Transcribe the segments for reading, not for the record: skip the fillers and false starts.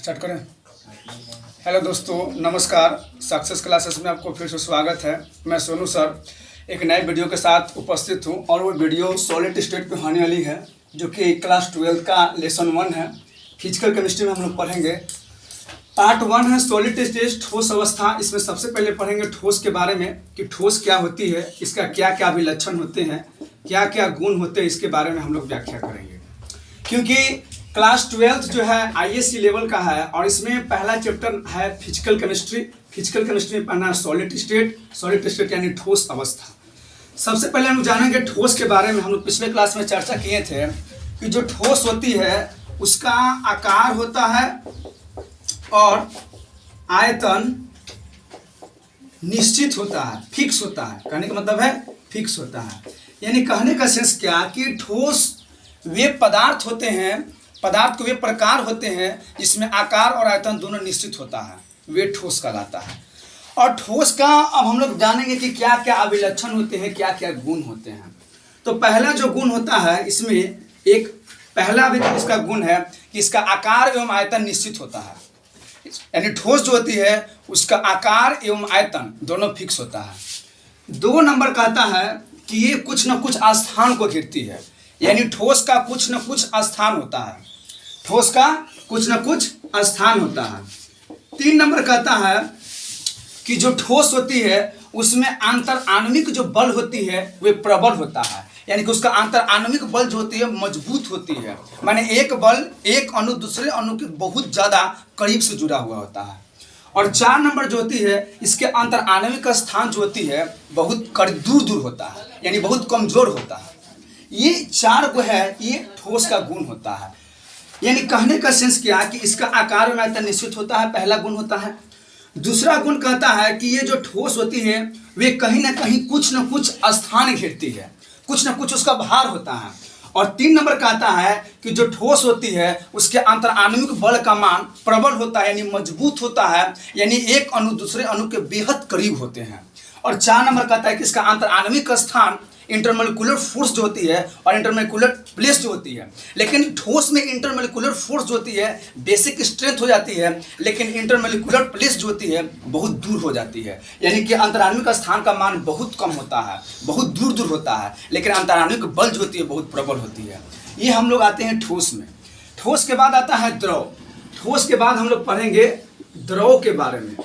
Start करें। Hello दोस्तों, नमस्कार। सक्सेस क्लासेस में आपको फिर से स्वागत है। मैं सोनू सर एक नए वीडियो के साथ उपस्थित हूं और वो वीडियो सॉलिड स्टेट पे होने वाली है, जो कि क्लास 12 का लेसन 1 है। फिजिकल केमिस्ट्री में हम लोग पढ़ेंगे। पार्ट 1 है सॉलिड स्टेट, ठोस अवस्था। इसमें सबसे पहले पढ़ेंगे ठोस के बारे में कि ठोस क्या होती है, इसका क्या क्या विलक्षण होते हैं, क्या क्या गुण होते हैं, इसके बारे में हम लोग व्याख्या करेंगे। क्योंकि क्लास 12 जो है ISC लेवल का है और इसमें पहला चैप्टर है फिजिकल केमिस्ट्री। फिजिकल केमिस्ट्री में पढ़ना है सॉलिड स्टेट यानी ठोस अवस्था। सबसे पहले हम जानेंगे ठोस के बारे में। हम लोग पिछले क्लास में चर्चा किए थे कि जो ठोस होती है उसका आकार होता है और आयतन निश्चित होता है, फिक्स होता है। कहने का मतलब है फिक्स होता है। यानी कहने का सेंस क्या कि ठोस वे पदार्थ होते हैं, पदार्थ के वे प्रकार होते हैं जिसमें आकार और आयतन दोनों निश्चित होता है, वे ठोस कहलाता है। और ठोस का अब हम लोग जानेंगे कि क्या क्या अभिलक्षण होते हैं, क्या क्या गुण होते हैं। तो पहला जो गुण होता है इसमें एक पहला भी इसका गुण है कि इसका आकार एवं आयतन निश्चित होता है। यानी ठोस जो होती है उसका आकार एवं आयतन दोनों फिक्स होता है। 2 नंबर कहता है कि ये कुछ न कुछ स्थान को घेरती है, यानी ठोस का कुछ न कुछ स्थान होता है, ठोस का कुछ न कुछ स्थान होता है। 3 नंबर कहता है कि जो ठोस होती है उसमें आंतर आणविक जो बल होती है वे प्रबल होता है। यानी कि उसका आंतर आणविक बल जो होती है मजबूत होती है। माने एक बल एक अणु दूसरे अणु के बहुत ज़्यादा करीब से जुड़ा हुआ होता है। और 4 नंबर जो होती है इसके अंतर आणविक स्थान जो होती है बहुत दूर दूर होता है, यानी बहुत कमजोर होता है। ये 4 को है, ये ठोस का गुण होता है। यानी कहने का सेंस क्या कि इसका आकार में आयतन निश्चित होता है, पहला गुण होता है। दूसरा गुण कहता है कि ये जो ठोस होती है वे कहीं ना कहीं कुछ न कुछ स्थान घेरती है, कुछ न कुछ उसका भार होता है। और 3 नंबर कहता है कि जो ठोस होती है उसके अंतर आणविक बल का मान प्रबल होता है, यानी मजबूत होता है, यानी एक अणु दूसरे अणु के बेहद करीब होते हैं। और 4 नंबर कहता है कि इसका अंतर आणविक स्थान इंटरमोलिकुलर फोर्स जो होती है और इंटरमोलिकुलर प्लेस जो होती है। लेकिन ठोस में इंटरमोलिकुलर फोर्स जो होती है बेसिक स्ट्रेंथ हो जाती है, लेकिन इंटरमोलिकुलर प्लेस जो होती है बहुत दूर हो जाती है। यानी कि अंतराणविक स्थान का मान बहुत कम होता है, बहुत दूर दूर होता है, लेकिन अंतराणविक बल जो होती है बहुत प्रबल होती है। ये हम लोग आते हैं ठोस में। ठोस के बाद आता है द्रव। ठोस के बाद हम लोग पढ़ेंगे द्रव के बारे में।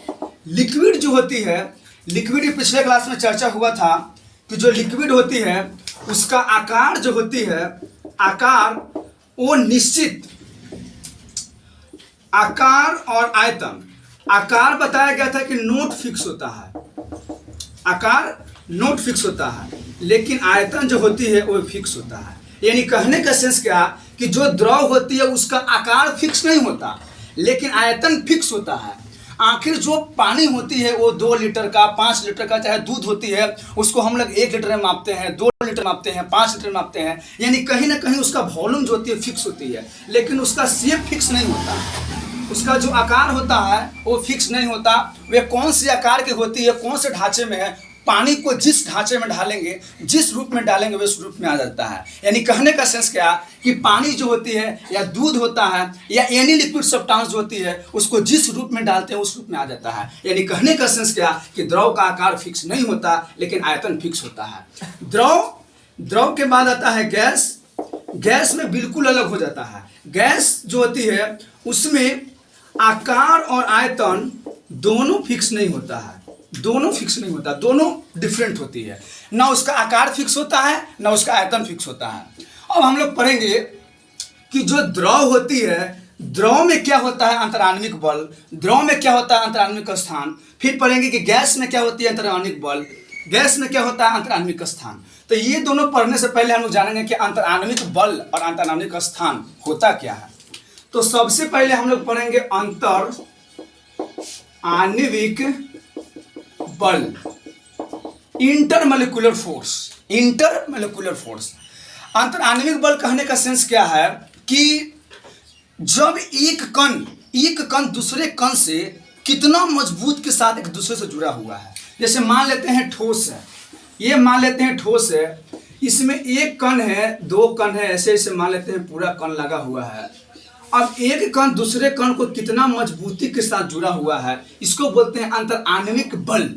लिक्विड जो होती है, लिक्विड पिछले क्लास में चर्चा हुआ था कि जो लिक्विड होती है उसका आकार जो होती है, आकार वो निश्चित, आकार और आयतन। आकार बताया गया था कि नोट फिक्स होता है, आकार नोट फिक्स होता है, लेकिन आयतन जो होती है वो फिक्स होता है। यानी कहने का सेंस क्या कि जो द्रव होती है उसका आकार फिक्स नहीं होता, लेकिन आयतन फिक्स होता है। आखिर जो पानी होती है वो 2 लीटर का, 5 लीटर का चाहे दूध होती है उसको हम लोग 1 लीटर में मापते हैं, 2 लीटर मापते हैं, 5 लीटर मापते हैं। यानी कहीं ना कहीं उसका वॉल्यूम जो होती है फिक्स होती है, लेकिन उसका शेप फिक्स नहीं होता। उसका जो आकार होता है वो फिक्स नहीं होता। वे कौन सी आकार की होती है, कौन से ढांचे में है, पानी को जिस ढांचे में डालेंगे, जिस रूप में डालेंगे वे उस रूप में आ जाता है। यानी कहने का सेंस क्या कि पानी जो होती है या दूध होता है या एनी लिक्विड सब्सटेंस जो होती है उसको जिस रूप में डालते हैं उस रूप में आ जाता है। यानी कहने का सेंस क्या कि द्रव का आकार फिक्स नहीं होता, लेकिन आयतन फिक्स होता है। द्रव के बाद आता है गैस। गैस में बिल्कुल अलग हो जाता है। गैस जो होती है उसमें आकार और आयतन दोनों फिक्स नहीं होता है, दोनों फिक्स नहीं होता, दोनों डिफरेंट होती है। ना उसका आकार फिक्स होता है ना उसका आयतन फिक्स होता है। अब हम लोग पढ़ेंगे कि जो द्रव होती है, द्रव में क्या होता है अंतराणविक बल, द्रव में क्या होता है अंतराणविक स्थान। फिर पढ़ेंगे कि गैस में क्या होती है अंतराणविक बल, गैस में क्या होता है अंतराणविक स्थान। तो ये दोनों पढ़ने से पहले हम लोग जानेंगे कि अंतराणविक बल और अंतराणविक स्थान होता क्या है। तो सबसे पहले हम लोग पढ़ेंगे अंतर आणविक बल, इंटरमोलिकुलर फोर्स। इंटरमोलिकुलर फोर्स, अंतर आणविक बल कहने का सेंस क्या है कि जब एक कण दूसरे कण से कितना मजबूत के साथ एक दूसरे से जुड़ा हुआ है। जैसे मान लेते हैं ठोस है, ये मान लेते हैं ठोस है, इसमें एक कण है, 2 कण है, ऐसे ऐसे मान लेते हैं पूरा कण लगा हुआ है। अब एक कण दूसरे कण को कितना मजबूती के साथ जुड़ा हुआ है, इसको बोलते हैं अंतर आणविक बल।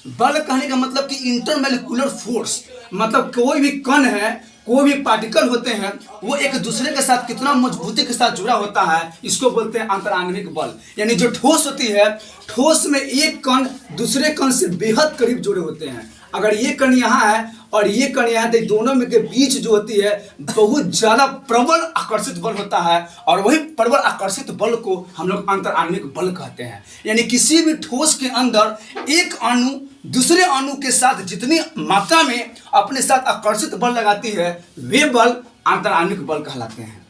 बल कहने का मतलब कि इंटरमोलिकुलर फोर्स, मतलब कोई भी कण है, कोई भी पार्टिकल होते हैं, वो एक दूसरे के साथ कितना मजबूती के साथ जुड़ा होता है, इसको बोलते हैं अंतर आणविक बल। यानी जो ठोस होती है, ठोस में एक कण दूसरे कण से बेहद करीब जुड़े होते हैं। अगर ये कण यहाँ है और ये कण यहाँ है, दोनों में के बीच जो होती है बहुत ज़्यादा प्रबल आकर्षित बल होता है, और वही प्रबल आकर्षित बल को हम लोग अंतर आणविक बल कहते हैं। यानी किसी भी ठोस के अंदर एक अणु दूसरे अणु के साथ जितनी मात्रा में अपने साथ आकर्षित बल लगाती है, वे बल अंतर आणविक बल कहलाते हैं।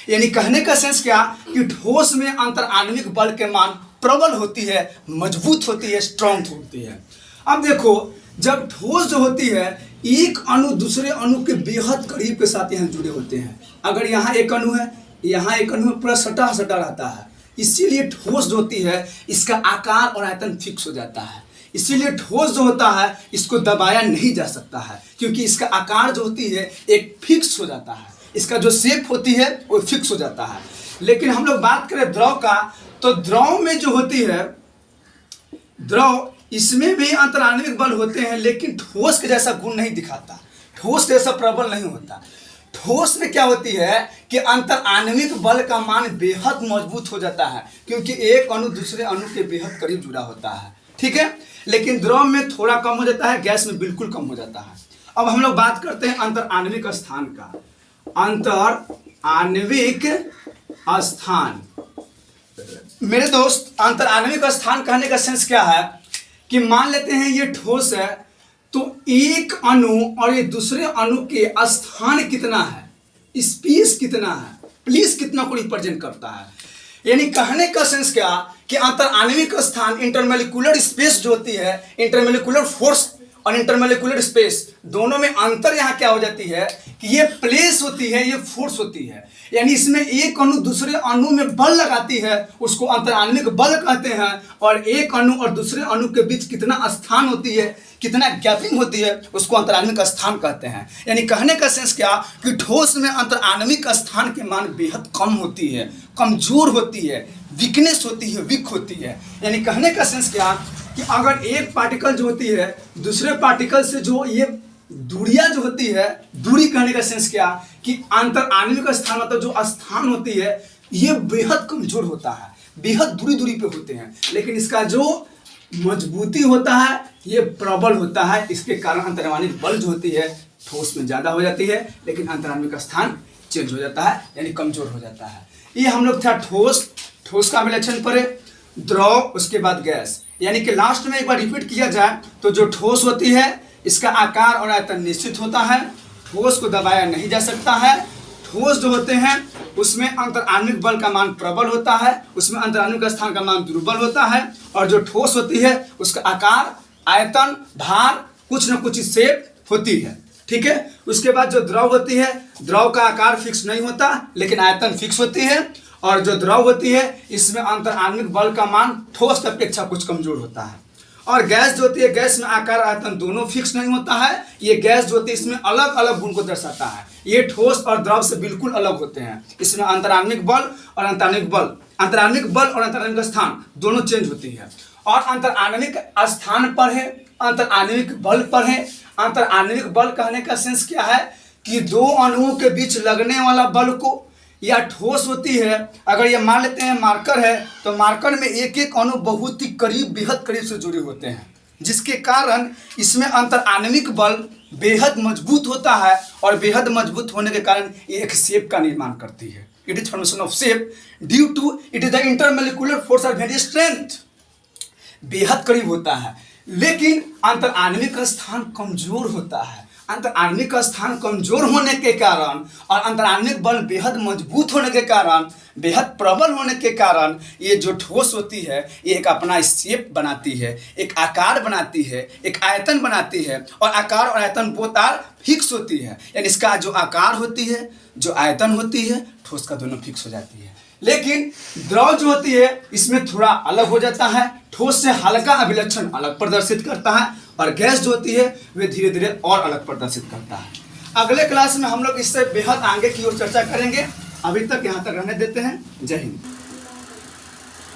यानी कहने का सेंस क्या कि ठोस में अंतर आणविक बल के मान प्रबल होती है, मजबूत होती है, स्ट्रांग होती है। अब देखो, जब ठोस जो होती है, एक अणु दूसरे अणु के बेहद करीब के साथ यहाँ जुड़े होते हैं। अगर यहाँ एक अणु है, यहाँ एक अणु पूरा सटा सटा रहता है, इसीलिए ठोस जो होती है इसका आकार और आयतन फिक्स हो जाता है। इसीलिए ठोस जो होता है इसको दबाया नहीं जा सकता है, क्योंकि इसका आकार जो होती है एक फिक्स हो जाता है, इसका जो शेप होती है वो फिक्स हो जाता है। लेकिन हम लोग बात करें द्रव का, तो द्रव में जो होती है, द्रव इसमें भी अंतर आणविक बल होते हैं, लेकिन ठोस के जैसा गुण नहीं दिखाता, ठोस के जैसा प्रबल नहीं होता। ठोस में क्या होती है कि अंतर आणविक बल का मान बेहद मजबूत हो जाता है, क्योंकि एक अणु दूसरे अणु के बेहद करीब जुड़ा होता है, ठीक है। लेकिन द्रव में थोड़ा कम हो जाता है, गैस में बिल्कुल कम हो जाता है। अब हम लोग बात करते हैं अंतर आणविक स्थान का। अंतर आणविक स्थान, मेरे दोस्त, अंतर आणविक स्थान कहने का सेंस क्या है कि मान लेते हैं ये ठोस है, तो एक अणु और ये दूसरे अणु के स्थान कितना है, स्पेस कितना है, प्लेस कितना को रिप्रेजेंट करता है। यानी कहने का सेंस क्या कि अंतर आणविक स्थान, इंटरमोलिकुलर स्पेस जो होती है, इंटरमोलिकुलर फोर्स और इंटरमोलिकुलर स्पेस दोनों में अंतर यहाँ क्या हो जाती है कि ये प्लेस होती है, ये फोर्स होती है। यानी इसमें एक अणु दूसरे अणु में बल लगाती है, उसको अंतर आणविक बल कहते हैं, और एक अणु और दूसरे अणु के बीच कितना स्थान होती है, कितना गैपिंग होती है, उसको अंतर आणविक स्थान कहते हैं। यानी कहने का सेंस क्या कि ठोस में अंतर आणविक स्थान के मान बेहद कम होती है, कमजोर होती है, वीकनेस होती है, वीक होती है। यानी कहने का सेंस क्या कि अगर एक पार्टिकल जो होती है दूसरे पार्टिकल से जो ये दूरियां जो होती है, दूरी कहने का सेंस क्या कि अंतर आणविक स्थान मतलब जो स्थान होती है ये बेहद कमजोर होता है, बेहद दूरी दूरी पे होते हैं, लेकिन इसका जो मजबूती होता है ये प्रबल होता है। इसके कारण अंतर आणविक बल जो होती है ठोस में ज़्यादा हो जाती है, लेकिन अंतर आणविक स्थान चेंज हो जाता है, यानी कमजोर हो जाता है। ये हम लोग था ठोस, ठोस का विलक्षण पढ़े, द्रव, उसके बाद गैस। यानी कि लास्ट में एक बार रिपीट किया जाए तो जो ठोस होती है इसका आकार और आयतन निश्चित होता है, ठोस को दबाया नहीं जा सकता है। ठोस जो होते हैं उसमें अंतर आणविक बल का मान प्रबल होता है, उसमें अंतर आणविक स्थान का मान दुर्बल होता है, और जो ठोस होती है उसका आकार, आयतन, भार, कुछ न कुछ शेप होती है, ठीक है। उसके बाद जो द्रव होती है, द्रव का आकार फिक्स नहीं होता लेकिन आयतन फिक्स होती है, और जो द्रव होती है इसमें अंतर आणविक बल का मान ठोस की अपेक्षा कुछ कमजोर होता है। और गैस जो होती है, गैस में आकार आयतन दोनों फिक्स नहीं होता है, ये गैस जो होती है इसमें अलग अलग गुण को दर्शाता है। ये ठोस और द्रव से बिल्कुल अलग होते हैं, इसमें अंतर आणविक बल और अंतराणविक बल, अंतराणविक बल और अंतराणविक स्थान दोनों चेंज होती है। और अंतर आणविक स्थान पर है, अंतर आणविक बल पर है। अंतर आणविक बल कहने का सेंस क्या है कि दो अणुओं के बीच लगने वाला बल को, या ठोस होती है, अगर ये मान लेते हैं मार्कर है, तो मार्कर में एक एक अणु बहुत ही करीब, बेहद करीब से जुड़े होते हैं, जिसके कारण इसमें अंतर आणविक बल बेहद मजबूत होता है, और बेहद मजबूत होने के कारण ये एक शेप का निर्माण करती है। It is formation of shape due to it is the intermolecular force और वेरी स्ट्रेंथ, बेहद करीब होता है। लेकिन अंतर आणविक स्थान कमजोर होता है। अंतर आणविक स्थान कमजोर होने के कारण और अंतर आणविक बल बेहद मजबूत होने के कारण, बेहद प्रबल होने के कारण ये जो ठोस होती है ये एक अपना शेप बनाती है, एक आकार बनाती है, एक आयतन बनाती है, और आकार और आयतन बोथ आर फिक्स होती है। यानी इसका जो आकार होती है, जो आयतन होती है, ठोस का दोनों फिक्स हो जाती है। लेकिन द्रव जो होती है इसमें थोड़ा अलग हो जाता है, ठोस से हल्का अभिलक्षण अलग प्रदर्शित करता है, और गैस जो होती है वे धीरे धीरे और अलग प्रदर्शित करता है। अगले क्लास में हम लोग इससे बेहद आगे की ओर चर्चा करेंगे। अभी तक यहाँ तक रहने देते हैं। जय हिंद।